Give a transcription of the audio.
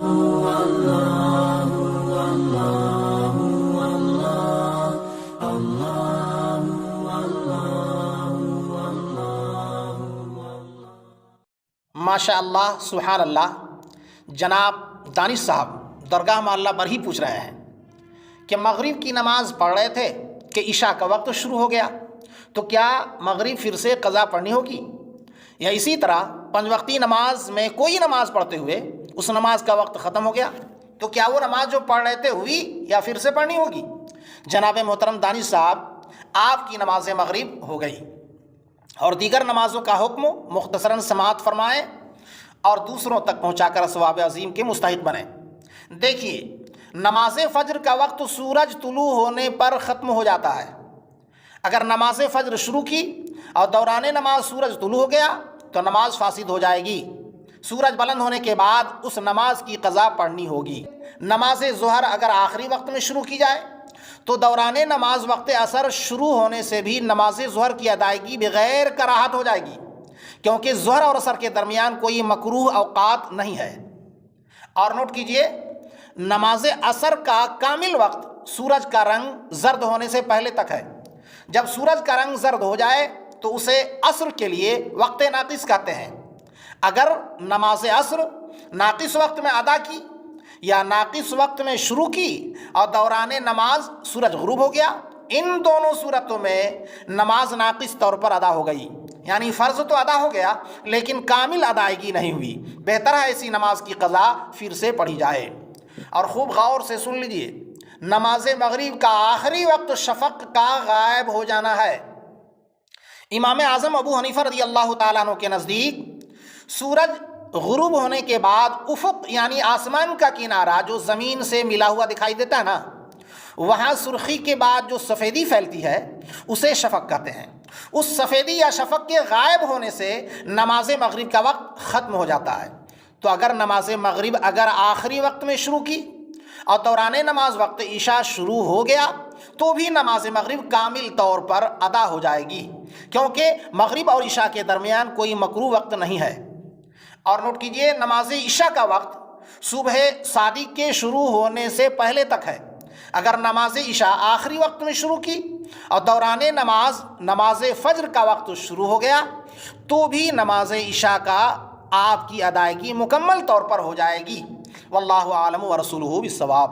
ماشاء اللہ، سبحان اللہ۔ جناب دانش صاحب درگاہ محلہ پر ہی پوچھ رہے ہیں کہ مغرب کی نماز پڑھ رہے تھے کہ عشاء کا وقت شروع ہو گیا، تو کیا مغرب پھر سے قضا پڑھنی ہوگی؟ یا اسی طرح 5 وقتی نماز میں کوئی نماز پڑھتے ہوئے اس نماز کا وقت ختم ہو گیا، تو کیا وہ نماز جو پڑھ رہے تھے ہوئی یا پھر سے پڑھنی ہوگی؟ جناب محترم دانش صاحب، آپ کی نماز مغرب ہو گئی، اور دیگر نمازوں کا حکم مختصراً سماعت فرمائیں اور دوسروں تک پہنچا کر ثواب عظیم کے مستحق بنیں۔ دیکھیے، نماز فجر کا وقت سورج طلوع ہونے پر ختم ہو جاتا ہے۔ اگر نماز فجر شروع کی اور دوران نماز سورج طلوع ہو گیا تو نماز فاسد ہو جائے گی۔ سورج بلند ہونے کے بعد اس نماز کی قضا پڑھنی ہوگی۔ نماز ظہر اگر آخری وقت میں شروع کی جائے تو دوران نماز وقت عصر شروع ہونے سے بھی نماز ظہر کی ادائیگی بغیر کراہت ہو جائے گی، کیونکہ ظہر اور عصر کے درمیان کوئی مکروہ اوقات نہیں ہے۔ اور نوٹ کیجئے، نماز عصر کا کامل وقت سورج کا رنگ زرد ہونے سے پہلے تک ہے۔ جب سورج کا رنگ زرد ہو جائے تو اسے عصر کے لیے وقت ناقص کہتے ہیں۔ اگر نماز عصر ناقص وقت میں ادا کی یا ناقص وقت میں شروع کی اور دوران نماز سورج غروب ہو گیا، ان دونوں صورتوں میں نماز ناقص طور پر ادا ہو گئی، یعنی فرض تو ادا ہو گیا لیکن کامل ادائیگی نہیں ہوئی۔ بہتر ہے ایسی نماز کی قضا پھر سے پڑھی جائے۔ اور خوب غور سے سن لیجئے، نماز مغرب کا آخری وقت شفق کا غائب ہو جانا ہے۔ امام اعظم ابو حنیفہ رضی اللہ تعالیٰ عنہ کے نزدیک سورج غروب ہونے کے بعد افق یعنی آسمان کا کنارہ جو زمین سے ملا ہوا دکھائی دیتا ہے نا، وہاں سرخی کے بعد جو سفیدی پھیلتی ہے اسے شفق کہتے ہیں۔ اس سفیدی یا شفق کے غائب ہونے سے نماز مغرب کا وقت ختم ہو جاتا ہے۔ تو اگر نماز مغرب آخری وقت میں شروع کی اور دوران نماز وقت عشاء شروع ہو گیا تو بھی نماز مغرب کامل طور پر ادا ہو جائے گی، کیونکہ مغرب اور عشاء کے درمیان کوئی مکروہ وقت نہیں ہے۔ اور نوٹ کیجئے، نماز عشاء کا وقت صبح صادق کے شروع ہونے سے پہلے تک ہے۔ اگر نماز عشاء آخری وقت میں شروع کی اور دوران نماز فجر کا وقت شروع ہو گیا تو بھی نماز عشاء کا آپ کی ادائیگی مکمل طور پر ہو جائے گی۔ واللہ اعلم ورسولہ بالصواب۔